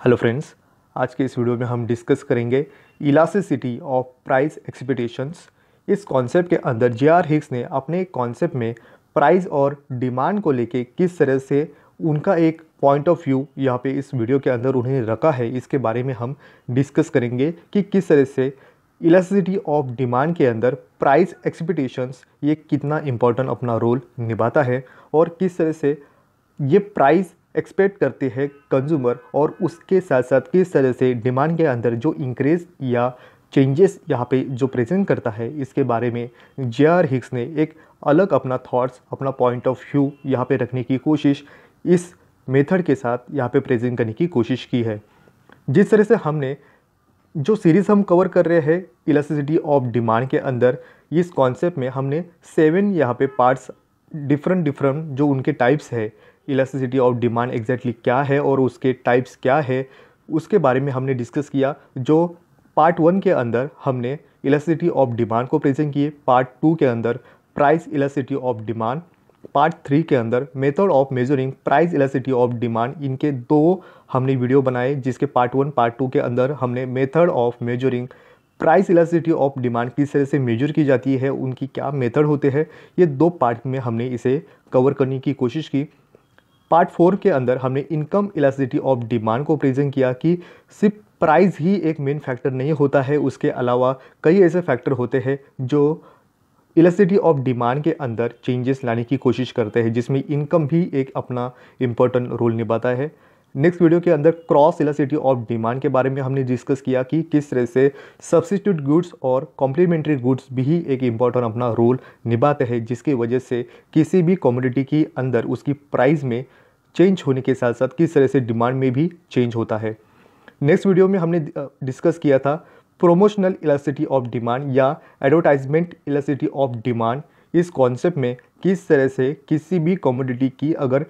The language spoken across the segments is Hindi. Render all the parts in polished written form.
हेलो फ्रेंड्स, आज के इस वीडियो में हम डिस्कस करेंगे इलास्टिसिटी ऑफ प्राइस एक्सपेक्टेशंस। इस कॉन्सेप्ट के अंदर जे.आर. हिग्स ने अपने कॉन्सेप्ट में प्राइस और डिमांड को लेके किस तरह से उनका एक पॉइंट ऑफ व्यू यहाँ पे इस वीडियो के अंदर उन्हें रखा है, इसके बारे में हम डिस्कस करेंगे कि किस तरह से इलास्टिसिटी ऑफ डिमांड के अंदर प्राइस एक्सपेक्टेशंस ये कितना इम्पोर्टेंट अपना रोल निभाता है और किस तरह से ये प्राइस एक्सपेक्ट करते हैं कंज्यूमर और उसके साथ साथ किस तरह से डिमांड के अंदर जो इंक्रीज या चेंजेस यहाँ पे जो प्रेजेंट करता है, इसके बारे में जे.आर. हिग्स ने एक अलग अपना थॉट्स, अपना पॉइंट ऑफ व्यू यहाँ पे रखने की कोशिश इस मेथड के साथ यहाँ पे प्रेजेंट करने की कोशिश की है। जिस तरह से हमने जो सीरीज़ हम कवर कर रहे हैं इलास्टिसिटी ऑफ डिमांड के अंदर, इस कॉन्सेप्ट में हमने 7 यहाँ पे पार्ट्स डिफरेंट जो उनके टाइप्स है, इलास्टिसिटी ऑफ डिमांड एग्जैक्टली क्या है और उसके टाइप्स क्या है, उसके बारे में हमने डिस्कस किया। जो पार्ट 1 के अंदर हमने इलास्टिसिटी ऑफ डिमांड को प्रेजेंट किए, पार्ट 2 के अंदर price elasticity of demand, part 3 के अंदर method of measuring price elasticity of demand. इनके 2 हमने वीडियो बनाए, जिसके पार्ट 1 पार्ट 2 के अंदर हमने method of measuring price elasticity of demand किस तरह से मेजर की जाती है, उनकी क्या मेथड होते हैं, ये 2 पार्ट में हमने इसे कवर करने की कोशिश की। पार्ट 4 के अंदर हमने इनकम इलास्टिसिटी ऑफ डिमांड को प्रेजेंट किया कि सिर्फ प्राइस ही एक मेन फैक्टर नहीं होता है, उसके अलावा कई ऐसे फैक्टर होते हैं जो इलास्टिसिटी ऑफ डिमांड के अंदर चेंजेस लाने की कोशिश करते हैं, जिसमें इनकम भी एक अपना इम्पोर्टेंट रोल निभाता है। नेक्स्ट वीडियो के अंदर क्रॉस इलास्टिसिटी ऑफ डिमांड के बारे में हमने डिस्कस किया कि किस तरह से सब्स्टिट्यूट गुड्स और कॉम्प्लीमेंट्री गुड्स भी एक इम्पॉर्टेंट अपना रोल निभाते हैं, जिसकी वजह से किसी भी कमोडिटी के अंदर उसकी प्राइस में चेंज होने के साथ साथ किस तरह से डिमांड में भी चेंज होता है। नेक्स्ट वीडियो में हमने डिस्कस किया था प्रोमोशनल इलास्टिसिटी ऑफ डिमांड या एडवर्टाइजमेंट इलास्टिसिटी ऑफ डिमांड। इस कॉन्सेप्ट में किस तरह से किसी भी कमोडिटी की अगर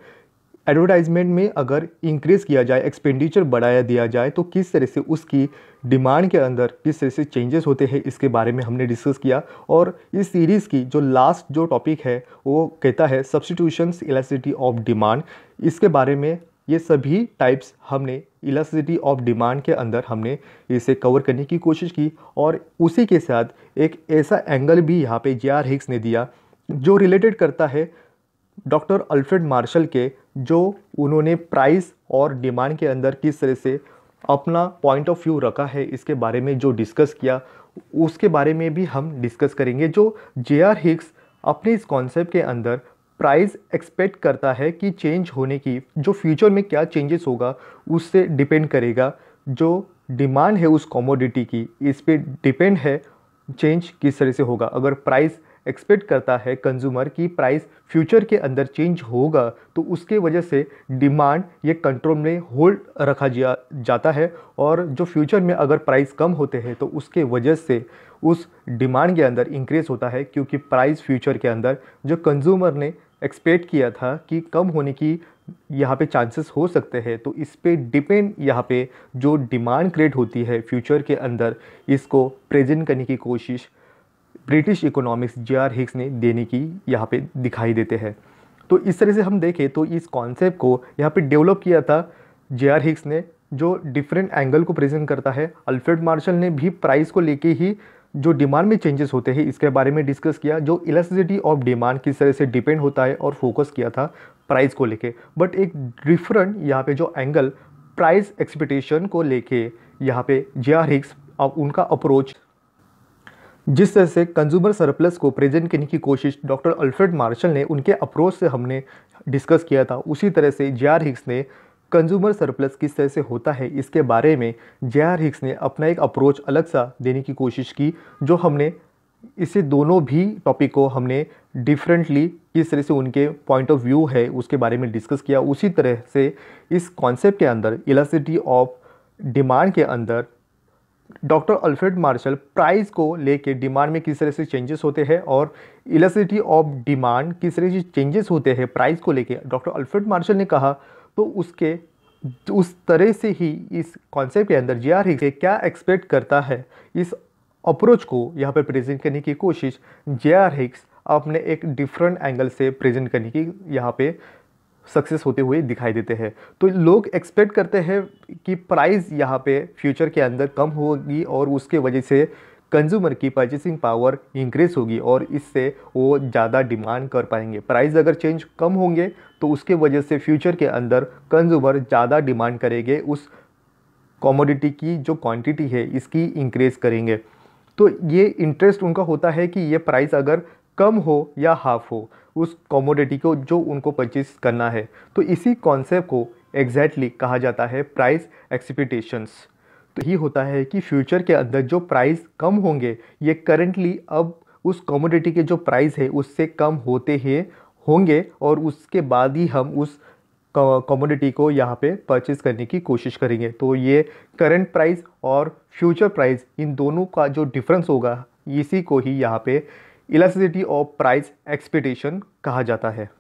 एडवर्टाइजमेंट में अगर इंक्रीज़ किया जाए, एक्सपेंडिचर बढ़ाया दिया जाए, तो किस तरह से उसकी डिमांड के अंदर किस तरह से चेंजेस होते हैं, इसके बारे में हमने डिस्कस किया। और इस सीरीज़ की जो लास्ट जो टॉपिक है वो कहता है सब्स्टिट्यूशंस इलास्टिसिटी ऑफ डिमांड। इसके बारे में ये सभी टाइप्स हमने इलास्टिसिटी ऑफ डिमांड के अंदर हमने इसे कवर करने की कोशिश की और उसी के साथ एक ऐसा एंगल भी यहाँ पे जे.आर. हिग्स ने दिया जो रिलेटेड करता है डॉक्टर अल्फ्रेड मार्शल के, जो उन्होंने प्राइस और डिमांड के अंदर किस तरह से अपना पॉइंट ऑफ व्यू रखा है, इसके बारे में जो डिस्कस किया उसके बारे में भी हम डिस्कस करेंगे। जो जे.आर. हिग्स अपने इस कॉन्सेप्ट के अंदर प्राइस एक्सपेक्ट करता है कि चेंज होने की, जो फ्यूचर में क्या चेंजेस होगा उससे डिपेंड करेगा। जो डिमांड है उस कमोडिटी की, इस पे डिपेंड है चेंज किस तरह से होगा। अगर प्राइस एक्सपेक्ट करता है कंज्यूमर की प्राइस फ्यूचर के अंदर चेंज होगा, तो उसके वजह से डिमांड ये कंट्रोल में होल्ड रखा जाता है और जो फ्यूचर में अगर प्राइस कम होते हैं तो उसके वजह से उस डिमांड के अंदर इंक्रीज होता है, क्योंकि प्राइस फ्यूचर के अंदर जो कंज्यूमर ने एक्सपेक्ट किया था कि कम होने की यहाँ पे चांसेस हो सकते हैं, तो इस पे डिपेंड यहाँ पे जो डिमांड क्रिएट होती है फ्यूचर के अंदर, इसको प्रेजेंट करने की कोशिश ब्रिटिश इकोनॉमिक्स जे.आर. हिग्स ने देने की यहाँ पे दिखाई देते हैं। तो इस तरह से हम देखें तो इस कॉन्सेप्ट को यहाँ पे डेवलप किया था जे.आर. हिग्स ने, जो डिफरेंट एंगल को प्रेजेंट करता है। अल्फ्रेड मार्शल ने भी प्राइस को लेके ही जो डिमांड में चेंजेस होते हैं इसके बारे में डिस्कस किया, जो इलास्टिसिटी ऑफ डिमांड किस तरह से डिपेंड होता है और फोकस किया था प्राइस को लेके। बट एक डिफरेंट यहाँ पे जो एंगल प्राइस एक्सपेक्टेशन को लेके यहाँ पे जे.आर. हिग्स अब उनका अप्रोच, जिस तरह से कंज्यूमर सरप्लस को प्रेजेंट करने की कोशिश डॉक्टर अल्फ्रेड मार्शल ने उनके अप्रोच से हमने डिस्कस किया था, उसी तरह से जे.आर. हिग्स ने कंज्यूमर सरप्लस किस तरह से होता है इसके बारे में जे.आर. हिग्स ने अपना एक अप्रोच अलग सा देने की कोशिश की। जो हमने इसे दोनों भी टॉपिक को हमने डिफरेंटली किस तरह से उनके पॉइंट ऑफ व्यू है उसके बारे में डिस्कस किया। उसी तरह से इस कॉन्सेप्ट के अंदर इलास्टिसिटी ऑफ डिमांड के अंदर डॉक्टर अल्फ्रेड मार्शल प्राइस को लेके डिमांड में किस तरह से चेंजेस होते हैं और इलास्टिसिटी ऑफ डिमांड किस तरह से चेंजेस होते हैं प्राइस को लेके डॉक्टर अल्फ्रेड मार्शल ने कहा, तो उसके उस तरह से ही इस कॉन्सेप्ट के अंदर जे.आर. हिग्स क्या एक्सपेक्ट करता है, इस अप्रोच को यहाँ पे प्रेजेंट करने की कोशिश जे.आर. हिग्स अपने एक डिफरेंट एंगल से प्रेजेंट करने की यहाँ पे सक्सेस होते हुए दिखाई देते हैं। तो लोग एक्सपेक्ट करते हैं कि प्राइस यहाँ पे फ्यूचर के अंदर कम होगी और उसके वजह से कंज्यूमर की परचेसिंग पावर इंक्रीज होगी और इससे वो ज़्यादा डिमांड कर पाएंगे। प्राइस अगर चेंज कम होंगे तो उसके वजह से फ्यूचर के अंदर कंज्यूमर ज़्यादा डिमांड करेंगे, उस कमोडिटी की जो क्वांटिटी है इसकी इंक्रीज करेंगे। तो ये इंटरेस्ट उनका होता है कि ये प्राइस अगर कम हो या हाफ हो उस कमोडिटी को जो उनको परचेज करना है। तो इसी कॉन्सेप्ट को एग्जैक्टली कहा जाता है प्राइस एक्सपेक्टेशंस। तो यही होता है कि फ्यूचर के अंदर जो प्राइस कम होंगे ये करंटली अब उस कमोडिटी के जो प्राइस है उससे कम होते ही होंगे और उसके बाद ही हम उस कमोडिटी को यहाँ पे परचेज करने की कोशिश करेंगे। तो ये करंट प्राइस और फ्यूचर प्राइस इन दोनों का जो डिफरेंस होगा इसी को ही यहाँ पे इलास्टिसिटी ऑफ प्राइस एक्सपेक्टेशन कहा जाता है।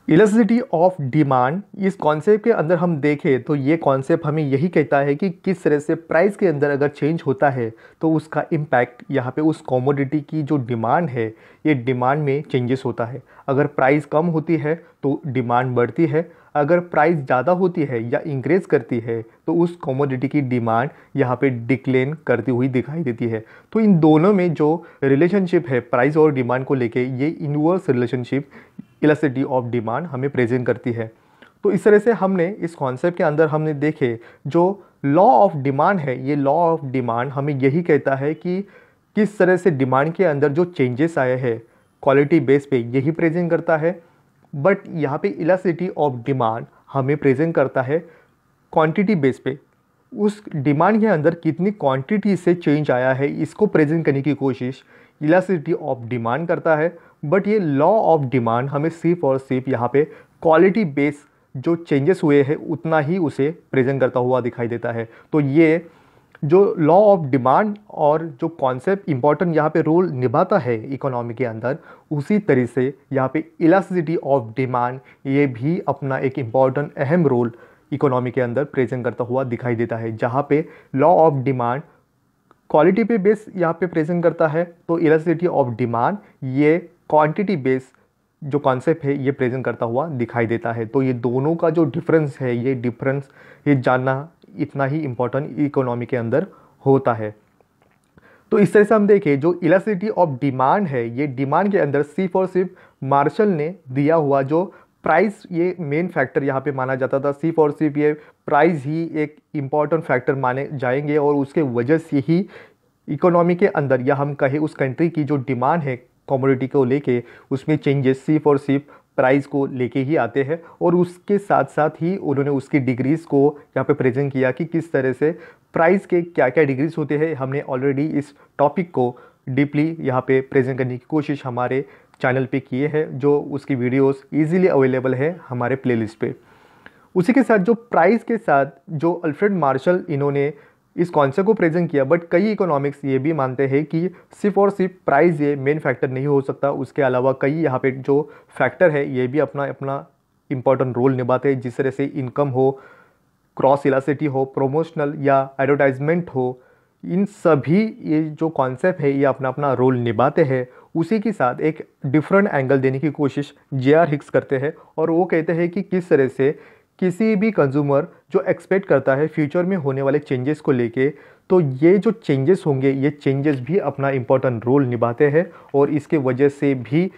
इलास्टिसिटी ऑफ डिमांड, इस कॉन्सेप्ट के अंदर हम देखें तो ये कॉन्सेप्ट हमें यही कहता है कि किस तरह से प्राइस के अंदर अगर चेंज होता है तो उसका इम्पैक्ट यहाँ पे उस कमोडिटी की जो डिमांड है ये डिमांड में चेंजेस होता है। अगर प्राइस कम होती है तो डिमांड बढ़ती है, अगर प्राइस ज़्यादा होती है या इंक्रीज करती है तो उस कमोडिटी की डिमांड यहाँ पे डिक्लेन करती हुई दिखाई देती है। तो इन दोनों में जो रिलेशनशिप है प्राइस और डिमांड को लेके ये inverse relationship elasticity of demand हमें प्रेजेंट करती है। तो इस तरह से हमने इस कॉन्सेप्ट के अंदर हमने देखे जो लॉ ऑफ डिमांड है, ये लॉ ऑफ डिमांड हमें यही कहता है कि किस तरह से डिमांड के अंदर जो चेंजेस आए हैं क्वालिटी बेस पे यही प्रेजेंट करता है। बट यहाँ पे इलास्टिसिटी ऑफ डिमांड हमें प्रेजेंट करता है क्वांटिटी बेस पे, उस डिमांड के अंदर कितनी क्वांटिटी से चेंज आया है इसको प्रेजेंट करने की कोशिश इलास्टिसिटी ऑफ डिमांड करता है। बट ये लॉ ऑफ डिमांड हमें सिर्फ और सिर्फ यहाँ पे क्वालिटी बेस जो चेंजेस हुए हैं उतना ही उसे प्रेजेंट करता हुआ दिखाई देता है। तो ये जो लॉ ऑफ डिमांड और जो कॉन्सेप्ट इंपॉर्टेंट यहाँ पे रोल निभाता है इकोनॉमी के अंदर, उसी तरह से यहाँ पे इलास्टिसिटी ऑफ डिमांड ये भी अपना एक इम्पॉर्टेंट अहम रोल इकोनॉमी के अंदर प्रेजेंट करता हुआ दिखाई देता है। जहाँ पे लॉ ऑफ डिमांड क्वालिटी पे बेस यहाँ पे प्रेजेंट करता है तो इलास्टिसिटी ऑफ डिमांड ये क्वांटिटी बेस जो कॉन्सेप्ट है ये प्रेजेंट करता हुआ दिखाई देता है। तो ये दोनों का जो डिफरेंस है ये डिफरेंस ये जानना इतना ही इम्पोर्टेंट इकोनॉमी के अंदर होता है। तो इस तरह से हम देखें जो इलास्टिसिटी ऑफ डिमांड है ये डिमांड के अंदर सिर्फ और सिर्फ मार्शल ने दिया हुआ जो प्राइस ये मेन फैक्टर यहाँ पे माना जाता था, सिर्फ और सिर्फ ये प्राइस ही एक इम्पॉर्टेंट फैक्टर माने जाएंगे और उसके वजह से ही इकोनॉमी के अंदर या हम कहें उस कंट्री की जो डिमांड है कमोडिटी को लेके उसमें चेंजेस सिर्फ और सिर्फ प्राइस को लेके ही आते हैं। और उसके साथ साथ ही उन्होंने उसकी डिग्रीज़ को यहाँ पे प्रेजेंट किया कि किस तरह से प्राइस के क्या क्या डिग्रीज होते हैं। हमने ऑलरेडी इस टॉपिक को डीपली यहाँ पे प्रेजेंट करने की कोशिश हमारे चैनल पे किए हैं, जो उसकी वीडियोस इजीली अवेलेबल है हमारे प्लेलिस्ट पे। उसी के साथ जो प्राइस के साथ जो अल्फ्रेड मार्शल इन्होंने इस कॉन्सेप्ट को प्रेजेंट किया, बट कई इकोनॉमिक्स ये भी मानते हैं कि सिर्फ और सिर्फ प्राइस ये मेन फैक्टर नहीं हो सकता, उसके अलावा कई यहाँ पे जो फैक्टर है ये भी अपना अपना इम्पॉर्टेंट रोल निभाते हैं। जिस तरह से इनकम हो, क्रॉस इलास्टिसिटी हो, प्रमोशनल या एडवर्टाइजमेंट हो, इन सभी ये जो कॉन्सेप्ट है ये अपना अपना रोल निभाते हैं। उसी के साथ एक डिफरेंट एंगल देने की कोशिश जे.आर. हिक्स करते हैं और वो कहते हैं कि किस तरह से किसी भी कंज्यूमर जो एक्सपेक्ट करता है फ्यूचर में होने वाले चेंजेस को लेके, तो ये जो चेंजेस होंगे ये चेंजेस भी अपना इम्पोर्टेंट रोल निभाते हैं और इसके वजह से भी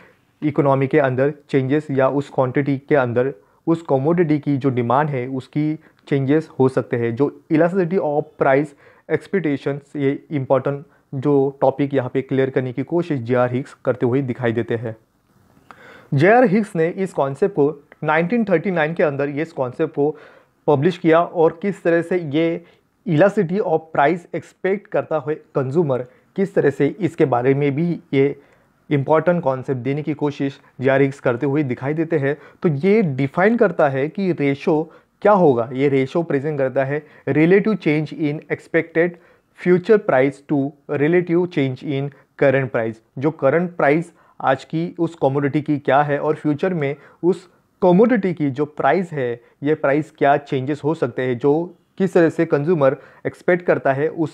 इकोनॉमी के अंदर चेंजेस या उस क्वांटिटी के अंदर उस कमोडिटी की जो डिमांड है उसकी चेंजेस हो सकते हैं। जो इलास्टिसिटी ऑफ प्राइस एक्सपेक्टेशंस ये इम्पॉर्टेंट जो टॉपिक यहाँ पे क्लियर करने की कोशिश जे.आर. हिक्स करते हुए दिखाई देते हैं। जे.आर. हिक्स ने इस कॉन्सेप्ट को 1939 के अंदर ये इस कॉन्सेप्ट को पब्लिश किया और किस तरह से ये इलास्टिसिटी ऑफ प्राइस एक्सपेक्ट करता हुए कंज्यूमर किस तरह से इसके बारे में भी ये इम्पॉर्टेंट कॉन्सेप्ट देने की कोशिश जे.आर. हिक्स करते हुए दिखाई देते हैं। तो ये डिफाइन करता है कि रेशो क्या होगा। ये रेशो प्रेजेंट करता है relative change in expected future price to relative change in current price. जो करंट प्राइस आज की उस कमोडिटी की क्या है और फ्यूचर में उस कमोडिटी की जो प्राइस है ये प्राइस क्या चेंजेस हो सकते हैं, जो किस तरह से कंज्यूमर एक्सपेक्ट करता है उस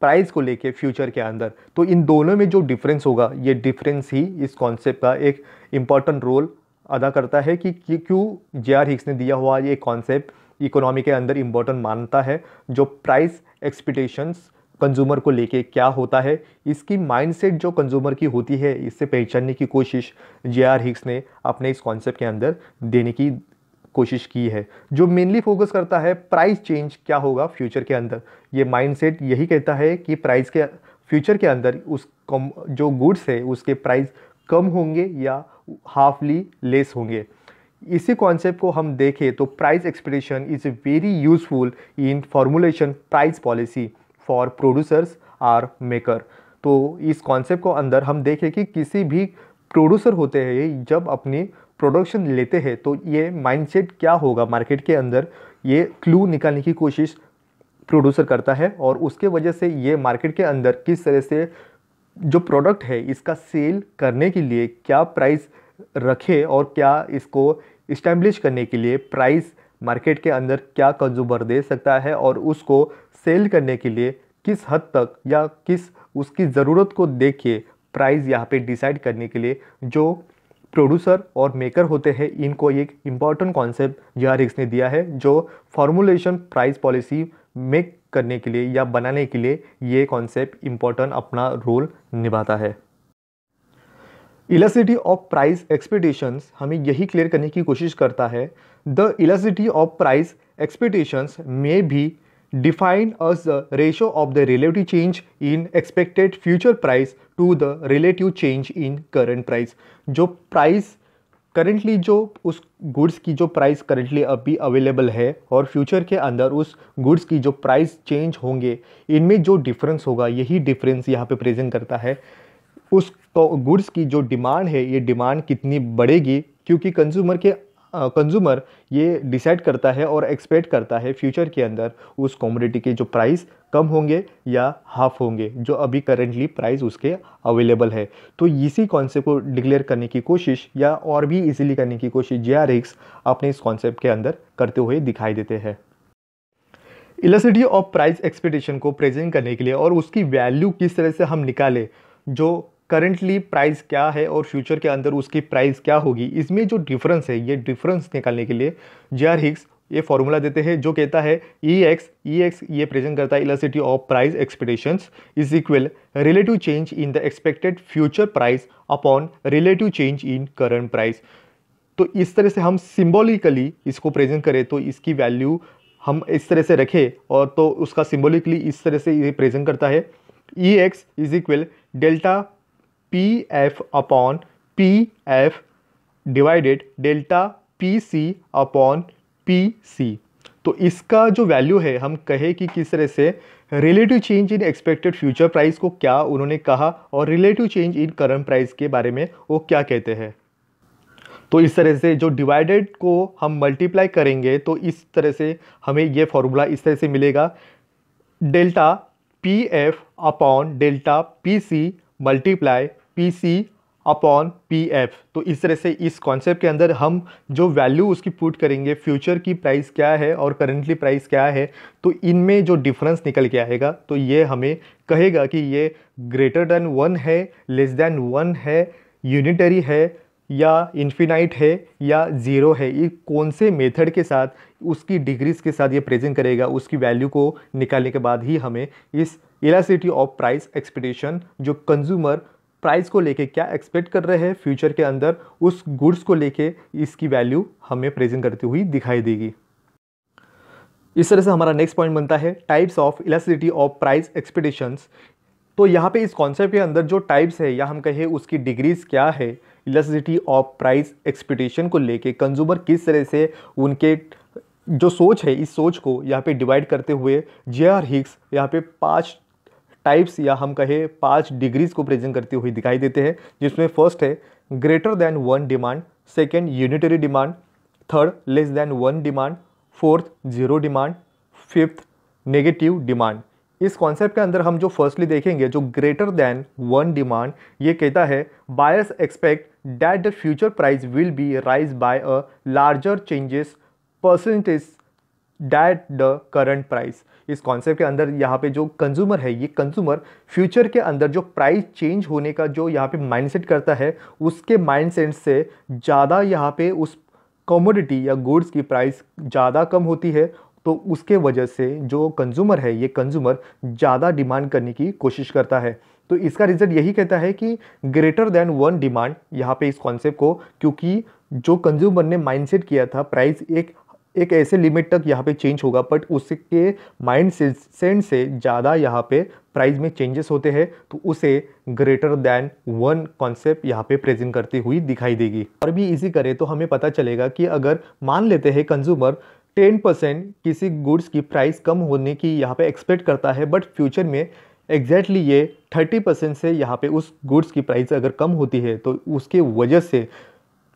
प्राइस को लेके फ्यूचर के अंदर। तो इन दोनों में जो डिफरेंस होगा ये डिफरेंस ही इस कॉन्सेप्ट का एक इम्पॉर्टेंट रोल अदा करता है कि क्यों जे.आर. हिक्स ने दिया हुआ ये कॉन्सेप्ट इकोनॉमी के अंदर इम्पोर्टेंट मानता है। जो प्राइस एक्सपेक्टेशंस कंज्यूमर को लेके क्या होता है, इसकी माइंडसेट जो कंज्यूमर की होती है, इससे पहचानने की कोशिश जे.आर. हिक्स ने अपने इस कॉन्सेप्ट के अंदर देने की कोशिश की है, जो मेनली फोकस करता है प्राइस चेंज क्या होगा फ्यूचर के अंदर। ये माइंडसेट यही कहता है कि प्राइस के फ्यूचर के अंदर उस कम जो गुड्स है उसके प्राइस कम होंगे या हाफली लेस होंगे। इसी कॉन्सेप्ट को हम देखें तो price expectation is very useful in formulation price policy for producers or maker. तो इस कॉन्सेप्ट को अंदर हम देखें कि किसी भी प्रोड्यूसर होते हैं जब अपनी प्रोडक्शन लेते हैं तो ये माइंडसेट क्या होगा मार्केट के अंदर, ये क्लू निकालने की कोशिश प्रोड्यूसर करता है और उसके वजह से ये मार्केट के अंदर किस तरह से जो प्रोडक्ट है इसका सेल करने के लिए क्या प्राइस रखे और क्या इसको इस्टेब्लिश करने के लिए प्राइस मार्केट के अंदर क्या कंज्यूमर दे सकता है और उसको सेल करने के लिए किस हद तक या किस उसकी ज़रूरत को देख के प्राइस यहाँ पे डिसाइड करने के लिए जो प्रोड्यूसर और मेकर होते हैं, इनको एक इम्पॉर्टेंट कॉन्सेप्ट जे.आर. हिक्स ने दिया है, जो फॉर्मुलेशन प्राइस पॉलिसी मेक करने के लिए या बनाने के लिए ये कॉन्सेप्ट इम्पॉर्टेंट अपना रोल निभाता है। इलास्टिसिटी ऑफ प्राइस एक्सपेक्टेशंस हमें यही क्लियर करने की कोशिश करता है। The elasticity of price expectations में B defined as the ratio of the relative change in expected future price to the relative change in current price। जो प्राइस करेंटली जो उस गुड्स की जो प्राइस करेंटली अभी अवेलेबल है और फ्यूचर के अंदर उस गुड्स की जो प्राइस चेंज होंगे, इनमें जो डिफरेंस होगा यही डिफरेंस यहाँ पे प्रेजेंट करता है उस गुड्स की जो डिमांड है, ये डिमांड कितनी बढ़ेगी, क्योंकि कंज्यूमर ये डिसाइड करता है और एक्सपेक्ट करता है फ्यूचर के अंदर उस कमोडिटी के जो प्राइस कम होंगे या हाफ होंगे जो अभी करेंटली प्राइस उसके अवेलेबल है। तो इसी कॉन्सेप्ट को डिक्लेयर करने की कोशिश या और भी इजीली करने की कोशिश जे.आर. हिक्स अपने इस कॉन्सेप्ट के अंदर करते हुए दिखाई देते हैं। इलास्टिसिटी ऑफ प्राइस एक्सपेक्टेशन को प्रेजेंट करने के लिए और उसकी वैल्यू किस तरह से हम निकालें, जो करेंटली प्राइस क्या है और फ्यूचर के अंदर उसकी प्राइस क्या होगी, इसमें जो डिफरेंस है ये डिफरेंस निकालने के लिए जे.आर. हिक्स ये फॉर्मूला देते हैं जो कहता है EX ये प्रेजेंट करता है elasticity of price expectations is equal relative change in the expected future price upon relative change in current price. तो इस तरह से हम सिंबॉलिकली इसको प्रेजेंट करें तो इसकी वैल्यू हम इस तरह से रखें और तो उसका सिंबॉलिकली इस तरह से ये प्रेजेंट करता है EX is equal delta PF upon PF divided delta PC upon PC। तो इसका जो वैल्यू है हम कहे कि किस तरह से relative change in expected future price को क्या उन्होंने कहा और relative change in current price के बारे में वो क्या कहते हैं। तो इस तरह से जो डिवाइडेड को हम मल्टीप्लाई करेंगे तो इस तरह से हमें ये फॉर्मूला इस तरह से मिलेगा, delta PF upon delta PC multiply PC upon PF। तो इस तरह से इस कॉन्सेप्ट के अंदर हम जो वैल्यू उसकी पुट करेंगे फ्यूचर की प्राइस क्या है और करंटली प्राइस क्या है, तो इनमें जो डिफरेंस निकल के आएगा तो ये हमें कहेगा कि ये ग्रेटर देन 1 है, लेस देन 1 है, यूनिटरी है या इन्फिनाइट है या ज़ीरो है। ये कौन से मेथड के साथ उसकी डिग्रीज के साथ ये प्रेजेंट करेगा, उसकी वैल्यू को निकालने के बाद ही हमें इस इलास्टिसिटी ऑफ प्राइस एक्सपेक्टेशन जो कंज्यूमर प्राइस को लेके क्या एक्सपेक्ट कर रहे हैं फ्यूचर के अंदर उस गुड्स को लेके इसकी वैल्यू हमें प्रेजेंट करती हुई दिखाई देगी। इस तरह से हमारा नेक्स्ट पॉइंट बनता है types of elasticity of price expectations. तो यहाँ पे इस कॉन्सेप्ट के अंदर जो टाइप्स है या हम कहें उसकी डिग्रीज क्या है इलास्टिसिटी ऑफ प्राइस एक्सपेक्टेशन को लेके कंज्यूमर किस तरह से उनके जो सोच है इस सोच को यहाँ पे डिवाइड करते हुए जे.आर. हिक्स यहाँ पे 5 टाइप्स या हम कहें 5 डिग्रीज को प्रेजेंट करते हुए दिखाई देते हैं, जिसमें फर्स्ट है greater than 1 demand, second unitary demand, third less than 1 demand, fourth zero demand, fifth negative demand. इस कॉन्सेप्ट के अंदर हम जो फर्स्टली देखेंगे जो ग्रेटर देन 1 डिमांड, ये कहता है buyers expect that the future price will be raise by a larger changes percentage that the current price. इस कॉन्सेप्ट के अंदर यहाँ पे जो कंज्यूमर है, ये कंज्यूमर फ्यूचर के अंदर जो प्राइस चेंज होने का जो यहाँ पे माइंडसेट करता है, उसके माइंडसेट से ज़्यादा यहाँ पे उस कमोडिटी या गुड्स की प्राइस ज़्यादा कम होती है, तो उसके वजह से जो कंज्यूमर है, ये कंज्यूमर ज़्यादा डिमांड करने की कोशिश करता है। तो इसका रिजल्ट यही कहता है कि ग्रेटर देन वन डिमांड यहाँ पे इस कॉन्सेप्ट को, क्योंकि जो कंज्यूमर ने माइंडसेट किया था प्राइस एक ऐसे लिमिट तक यहाँ पे चेंज होगा, बट उसके माइंड सेट से ज़्यादा यहाँ पे प्राइस में चेंजेस होते हैं, तो उसे ग्रेटर दैन वन कॉन्सेप्ट यहाँ पे प्रेजेंट करती हुई दिखाई देगी। और भी इजी करें तो हमें पता चलेगा कि अगर मान लेते हैं कंज्यूमर 10% किसी गुड्स की प्राइस कम होने की यहाँ पे एक्सपेक्ट करता है, बट फ्यूचर में एग्जैक्टली ये 30% से यहाँ पे उस गुड्स की प्राइस अगर कम होती है, तो उसके वजह से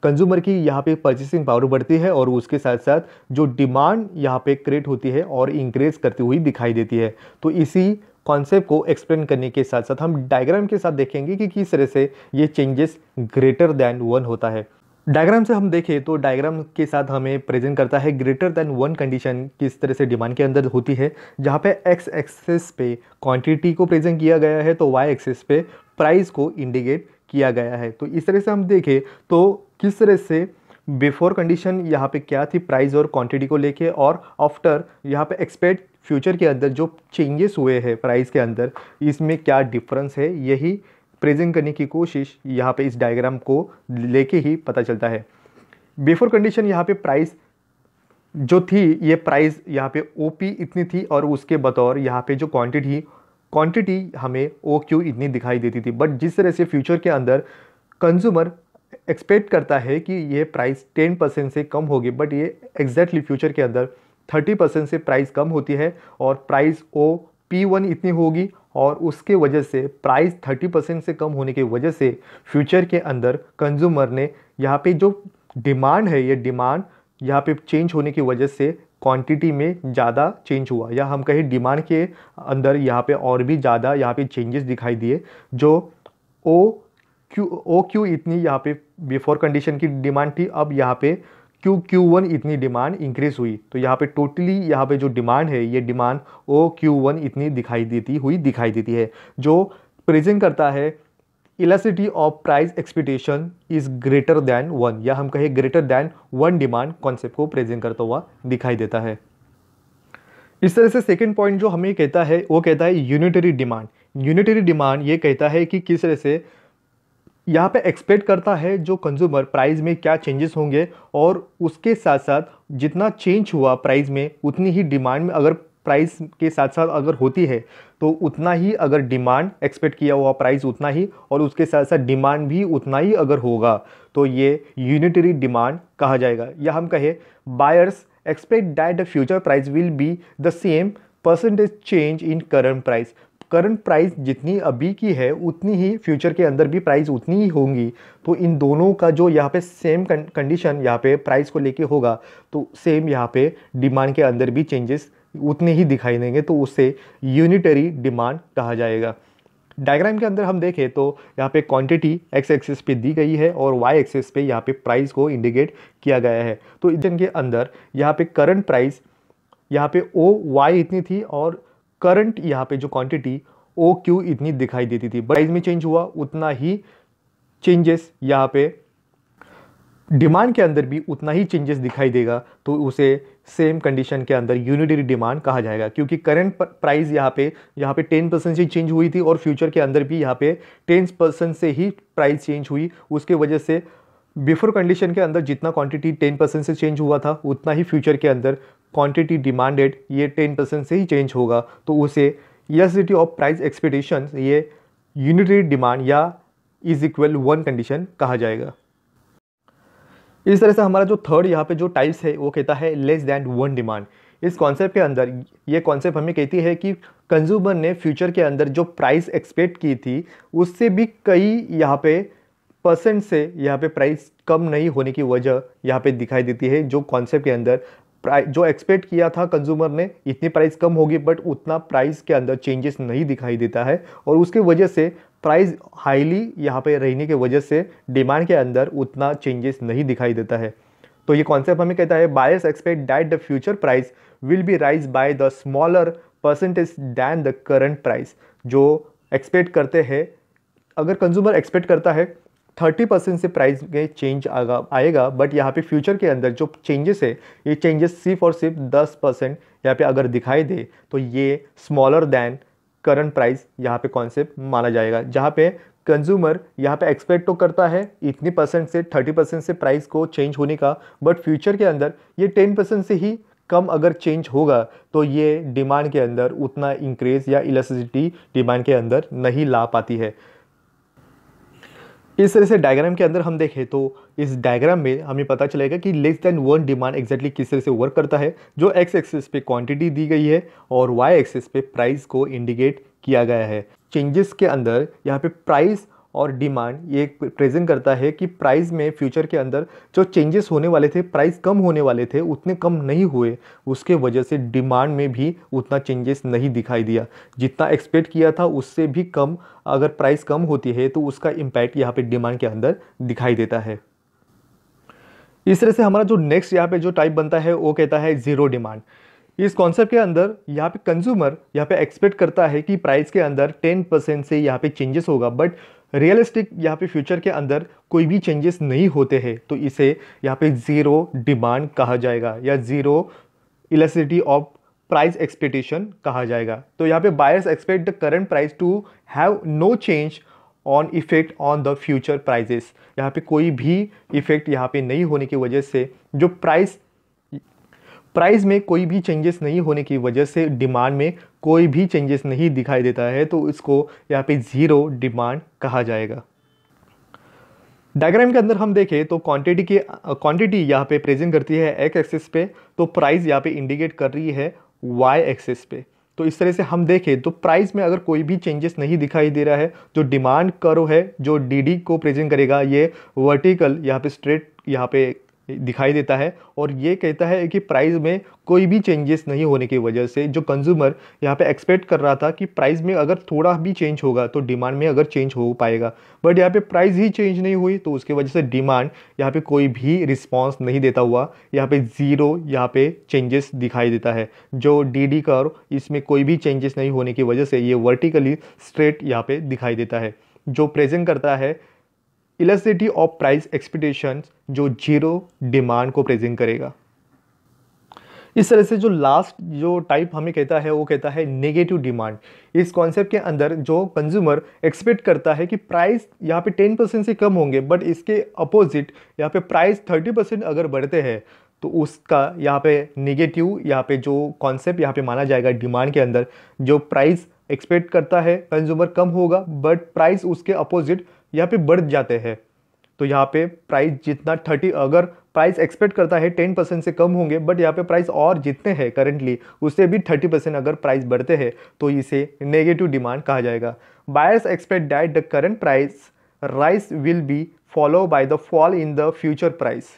कंज्यूमर की यहाँ पे परचेसिंग पावर बढ़ती है और उसके साथ साथ जो डिमांड यहाँ पे क्रिएट होती है और इंक्रीज करती हुई दिखाई देती है। तो इसी कॉन्सेप्ट को एक्सप्लेन करने के साथ साथ हम डायग्राम के साथ देखेंगे कि किस तरह से ये चेंजेस ग्रेटर दैन वन होता है। डायग्राम से हम देखें तो डायग्राम के साथ हमें प्रेजेंट करता है ग्रेटर दैन वन कंडीशन किस तरह से डिमांड के अंदर होती है, जहाँ पे एक्स एक्सेस पे क्वांटिटी को प्रेजेंट किया गया है, तो वाई एक्सेस पे प्राइस को इंडिकेट किया गया है। तो इस तरह से हम देखें तो किस तरह से बिफोर कंडीशन यहाँ पे क्या थी प्राइस और क्वांटिटी को लेके, और आफ्टर यहाँ पे एक्सपेक्ट फ्यूचर के अंदर जो चेंजेस हुए हैं प्राइस के अंदर, इसमें क्या डिफरेंस है, यही प्रेजेंट करने की कोशिश यहाँ पे इस डायग्राम को लेके ही पता चलता है। बिफोर कंडीशन यहाँ पे प्राइस जो थी, ये प्राइस यहाँ पे ओपी इतनी थी और उसके बतौर यहाँ पे जो क्वांटिटी हमें ओ क्यू इतनी दिखाई देती थी। बट जिस तरह से फ्यूचर के अंदर कंज्यूमर एक्सपेक्ट करता है कि ये प्राइस 10% से कम होगी, बट ये एग्जैक्टली फ्यूचर के अंदर 30% से प्राइस कम होती है और प्राइस ओ P1 इतनी होगी, और उसके वजह से प्राइस 30% से कम होने की वजह से फ्यूचर के अंदर कंज्यूमर ने यहाँ पे जो डिमांड है, ये डिमांड यहाँ पे चेंज होने की वजह से क्वांटिटी में ज़्यादा चेंज हुआ, या हम कहें डिमांड के अंदर यहाँ पे और भी ज़्यादा यहाँ पे चेंजेस दिखाई दिए। जो ओ क्यू इतनी यहाँ पे बिफोर कंडीशन की डिमांड थी, अब यहाँ पे Q1 इतनी डिमांड इंक्रीज हुई, तो यहाँ पे टोटली यहाँ पे जो डिमांड है, ये डिमांड Q1 इतनी दिखाई देती है, जो प्रेजेंट करता है elasticity of price expectation is greater than one, या हम कहें greater than one demand concept को प्रेजेंट करता हुआ दिखाई देता है। इस तरह से सेकेंड पॉइंट जो हमें कहता है, वो कहता है यूनिटरी डिमांड। यूनिटरी डिमांड ये कहता है कि किस तरह से यहाँ पे एक्सपेक्ट करता है जो कंज्यूमर प्राइस में क्या चेंजेस होंगे, और उसके साथ साथ जितना चेंज हुआ प्राइस में उतनी ही डिमांड में अगर प्राइस के साथ साथ अगर होती है, तो उतना ही अगर डिमांड एक्सपेक्ट किया हुआ प्राइस उतना ही, और उसके साथ साथ डिमांड भी उतना ही अगर होगा, तो ये यूनिटरी डिमांड कहा जाएगा। या हम कहें buyers expect that the future price will be the same percentage change in current price. Current price जितनी अभी की है उतनी ही फ्यूचर के अंदर भी प्राइस उतनी ही होंगी, तो इन दोनों का जो यहाँ पे सेम कंडीशन यहाँ पे प्राइस को लेके होगा, तो सेम यहाँ पे डिमांड के अंदर भी चेंजेस उतने ही दिखाई देंगे, तो उससे यूनिटरी डिमांड कहा जाएगा। डायग्राम के अंदर हम देखें तो यहाँ पे क्वांटिटी एक्स एक्सिस पे दी गई है और वाई एक्सिस पे यहाँ पे प्राइस को इंडिकेट किया गया है। तो इनके अंदर यहाँ पे करंट प्राइस यहाँ पे ओ वाई इतनी थी, और करंट यहाँ पे जो क्वांटिटी ओ क्यू इतनी दिखाई देती थी। प्राइस में चेंज हुआ उतना ही चेंजेस यहाँ पे डिमांड के अंदर भी उतना ही चेंजेस दिखाई देगा, तो उसे सेम कंडीशन के अंदर यूनिटरी डिमांड कहा जाएगा। क्योंकि करंट प्राइस यहाँ पे 10% से चेंज हुई थी और फ्यूचर के अंदर भी यहाँ पे 10% से ही प्राइस चेंज हुई, उसके वजह से बिफोर कंडीशन के अंदर जितना क्वांटिटी 10% से चेंज हुआ था, उतना ही फ्यूचर के अंदर क्वांटिटी डिमांडेड ये 10% से ही चेंज होगा, तो उसे इलास्टिसिटी ऑफ प्राइस एक्सपेक्टेशंस ये यूनिटरी डिमांड या इज इक्वल वन कंडीशन कहा जाएगा। इस तरह से हमारा जो थर्ड यहाँ पे जो टाइप्स है वो कहता है लेस दैन वन डिमांड। इस कॉन्सेप्ट के अंदर ये कॉन्सेप्ट हमें कहती है कि कंज्यूमर ने फ्यूचर के अंदर जो प्राइस एक्सपेक्ट की थी उससे भी कई यहाँ पे परसेंट से यहाँ पे प्राइस कम नहीं होने की वजह यहाँ पे दिखाई देती है। जो कॉन्सेप्ट के अंदर जो एक्सपेक्ट किया था कंज्यूमर ने इतनी प्राइस कम होगी, बट उतना प्राइस के अंदर चेंजेस नहीं दिखाई देता है, और उसके वजह से प्राइस हाईली यहाँ पे रहने की वजह से डिमांड के अंदर उतना चेंजेस नहीं दिखाई देता है। तो ये कॉन्सेप्ट हमें कहता है buyers expect that the future price will be raise by the smaller percentage than the current price. जो एक्सपेक्ट करते हैं, अगर कंज्यूमर एक्सपेक्ट करता है 30% से प्राइस में चेंज आएगा, बट यहाँ पे फ्यूचर के अंदर जो चेंजेस है ये चेंजेस सिर्फ और सिर्फ 10% यहाँ पे अगर दिखाई दे तो ये स्मॉलर दैन करंट प्राइस यहाँ पे कॉन्सेप्ट माना जाएगा। जहाँ पे कंज्यूमर यहाँ पे एक्सपेक्ट तो करता है इतनी परसेंट से 30% से प्राइस को चेंज होने का, बट फ्यूचर के अंदर ये 10% से ही कम अगर चेंज होगा तो ये डिमांड के अंदर उतना इंक्रीज या इलास्टिसिटी डिमांड के अंदर नहीं ला पाती है। इस तरह से डायग्राम के अंदर हम देखें तो इस डायग्राम में हमें पता चलेगा कि less than one demand exactly किस तरह से वर्क करता है। जो एक्स एक्सिस पे क्वांटिटी दी गई है और वाई एक्सिस पे प्राइस को इंडिकेट किया गया है। चेंजेस के अंदर यहाँ पे प्राइस और डिमांड ये प्रेजेंट करता है कि प्राइस में फ्यूचर के अंदर जो चेंजेस होने वाले थे, प्राइस कम होने वाले थे, उतने कम नहीं हुए, उसके वजह से डिमांड में भी उतना चेंजेस नहीं दिखाई दिया। जितना एक्सपेक्ट किया था उससे भी कम अगर प्राइस कम होती है तो उसका इम्पैक्ट यहाँ पे डिमांड के अंदर दिखाई देता है। इस तरह से हमारा जो नेक्स्ट यहाँ पे जो टाइप बनता है वो कहता है जीरो डिमांड। इस कॉन्सेप्ट के अंदर यहाँ पे कंज्यूमर यहाँ पे एक्सपेक्ट करता है कि प्राइस के अंदर 10% से यहाँ पे चेंजेस होगा, बट रियलिस्टिक यहाँ पे फ्यूचर के अंदर कोई भी चेंजेस नहीं होते हैं, तो इसे यहाँ पे जीरो डिमांड कहा जाएगा या zero elasticity of price expectation कहा जाएगा। तो यहाँ पे buyers expect the current price to have no change on effect on the future prices. यहाँ पे कोई भी इफेक्ट यहाँ पे नहीं होने की वजह से जो प्राइस में कोई भी चेंजेस नहीं होने की वजह से डिमांड में कोई भी चेंजेस नहीं दिखाई देता है, तो इसको यहाँ पे जीरो डिमांड कहा जाएगा। डायग्राम के अंदर हम देखें तो क्वांटिटी यहाँ पे प्रेजेंट करती है एक्स एक्सिस पे, तो प्राइस यहाँ पे इंडिकेट कर रही है वाई एक्सिस पे। तो इस तरह से हम देखें तो प्राइस में अगर कोई भी चेंजेस नहीं दिखाई दे रहा है, जो डिमांड कर्व है जो डी को प्रेजेंट करेगा ये वर्टिकल यहाँ पे स्ट्रेट यहाँ पे दिखाई देता है, और ये कहता है कि प्राइस में कोई भी चेंजेस नहीं होने की वजह से जो कंज्यूमर यहाँ पे एक्सपेक्ट कर रहा था कि प्राइस में अगर थोड़ा भी चेंज होगा तो डिमांड में अगर चेंज हो पाएगा, बट यहाँ पे प्राइस ही चेंज नहीं हुई, तो उसके वजह से डिमांड यहाँ पे कोई भी रिस्पॉन्स नहीं देता हुआ यहाँ पे जीरो यहाँ पे चेंजेस दिखाई देता है। जो डी कर्व इसमें कोई भी चेंजेस नहीं होने की वजह से ये वर्टिकली स्ट्रेट यहाँ पे दिखाई देता है, जो प्रेजेंट करता है इलास्टिसिटी ऑफ प्राइस एक्सपेक्टेशंस जो जीरो डिमांड को प्रेजेंट करेगा। इस तरह से जो लास्ट जो टाइप हमें कहता है वो कहता है नेगेटिव डिमांड। इस कॉन्सेप्ट के अंदर जो कंज्यूमर एक्सपेक्ट करता है कि प्राइस यहाँ पे 10% से कम होंगे, बट इसके अपोजिट यहाँ पे प्राइस 30% अगर बढ़ते हैं तो उसका यहाँ पे नेगेटिव यहाँ पे जो कॉन्सेप्ट यहाँ पे माना जाएगा डिमांड के अंदर। जो प्राइस एक्सपेक्ट करता है कंज्यूमर कम होगा, बट प्राइस उसके अपोजिट यहाँ पे बढ़ जाते हैं, तो यहाँ पे प्राइस जितना 30 अगर प्राइस एक्सपेक्ट करता है 10% से कम होंगे, बट यहाँ पे प्राइस और जितने हैं करेंटली उससे भी 30% अगर प्राइस बढ़ते हैं तो इसे नेगेटिव डिमांड कहा जाएगा। Buyers expect that the current price rise will be follow by the fall in the future price.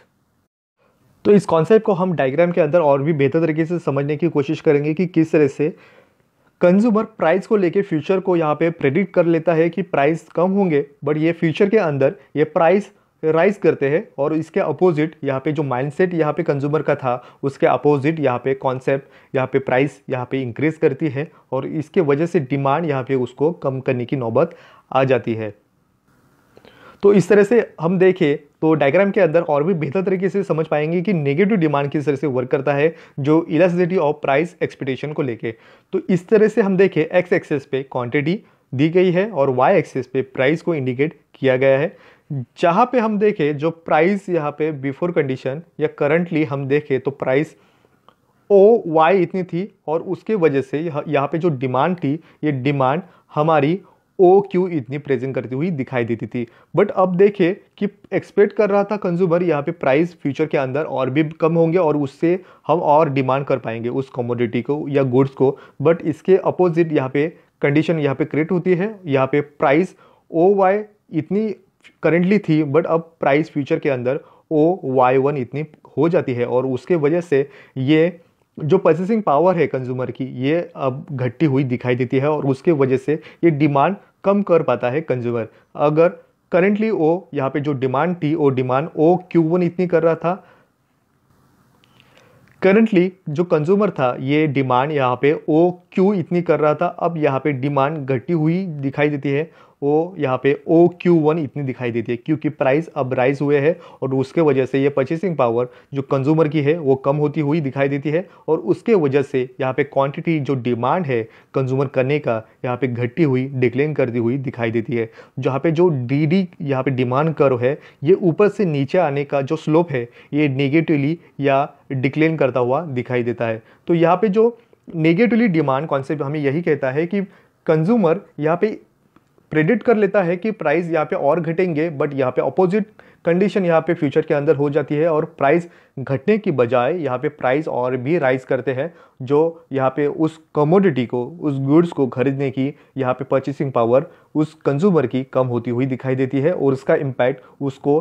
तो इस कॉन्सेप्ट को हम डायग्राम के अंदर और भी बेहतर तरीके से समझने की कोशिश करेंगे कि किस तरह से कंज्यूमर प्राइस को लेके फ्यूचर को यहाँ पे प्रेडिक्ट कर लेता है कि प्राइस कम होंगे, बट ये फ्यूचर के अंदर ये प्राइस राइज करते हैं, और इसके अपोजिट यहाँ पे जो माइंडसेट यहाँ पे कंज्यूमर का था उसके अपोजिट यहाँ पे कॉन्सेप्ट यहाँ पे प्राइस यहाँ पे इंक्रीज करती है, और इसके वजह से डिमांड यहाँ पे उसको कम करने की नौबत आ जाती है। तो इस तरह से हम देखें तो डायग्राम के अंदर और भी बेहतर तरीके से समझ पाएंगे कि नेगेटिव डिमांड किस तरह से वर्क करता है जो इलास्टिसिटी ऑफ प्राइस एक्सपेक्टेशन को लेके। तो इस तरह से हम देखें एक्स एक्सिस पे क्वांटिटी दी गई है और वाई एक्सिस पे प्राइस को इंडिकेट किया गया है। जहाँ पे हम देखें जो प्राइस यहाँ पे बिफोर कंडीशन या करंटली हम देखें तो प्राइस ओ वाई इतनी थी, और उसके वजह से यहाँ पे जो डिमांड थी ये डिमांड हमारी ओ क्यू इतनी प्रेजेंट करती हुई दिखाई देती थी। बट अब देखिए कि एक्सपेक्ट कर रहा था कंज्यूमर यहाँ पे प्राइस फ्यूचर के अंदर और भी कम होंगे और उससे हम और डिमांड कर पाएंगे उस कमोडिटी को या गुड्स को, बट इसके अपोजिट यहाँ पे कंडीशन यहाँ पे क्रिएट होती है। यहाँ पे प्राइस ओ वाई इतनी करेंटली थी, बट अब प्राइस फ्यूचर के अंदर ओ वाई वन इतनी हो जाती है, और उसके वजह से ये जो परचेसिंग पावर है कंज्यूमर की ये अब घटती हुई दिखाई देती है, और उसके वजह से ये डिमांड कम कर पाता है कंज्यूमर। अगर करेंटली ओ यहाँ पे जो डिमांड थी वो डिमांड ओ क्यू वन इतनी कर रहा था करंटली जो कंज्यूमर था ये डिमांड यहाँ पे ओ क्यू इतनी कर रहा था, अब यहाँ पे डिमांड घटी हुई दिखाई देती है। वो यहाँ पे ओ क्यू वन इतनी दिखाई देती है क्योंकि प्राइस अब राइज हुए हैं और उसके वजह से ये परचेसिंग पावर जो कंज्यूमर की है वो कम होती हुई दिखाई देती है और उसके वजह से यहाँ पे क्वांटिटी जो डिमांड है कंज्यूमर करने का यहाँ पे घटी हुई डिक्लाइन करती हुई दिखाई देती है। जहाँ पे जो डी यहाँ पे डिमांड कर्व है ये ऊपर से नीचे आने का जो स्लोप है ये नेगेटिवली या डिक्लाइन करता हुआ दिखाई देता है। तो यहाँ पे जो नेगेटिवली डिमांड कॉन्सेप्ट हमें यही कहता है कि कंज्यूमर यहाँ पे प्रेडिक्ट कर लेता है कि प्राइस यहाँ पे और घटेंगे, बट यहाँ पे अपोजिट कंडीशन यहाँ पे फ्यूचर के अंदर हो जाती है और प्राइस घटने की बजाय यहाँ पे प्राइस और भी राइज करते हैं, जो यहाँ पे उस कमोडिटी को, उस गुड्स को खरीदने की यहाँ पे परचेसिंग पावर उस कंज्यूमर की कम होती हुई दिखाई देती है और उसका इम्पैक्ट उसको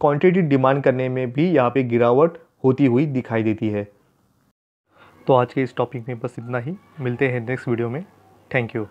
क्वांटिटी डिमांड करने में भी यहाँ पे गिरावट होती हुई दिखाई देती है। तो आज के इस टॉपिक में बस इतना ही, मिलते हैं नेक्स्ट वीडियो में। Thank you.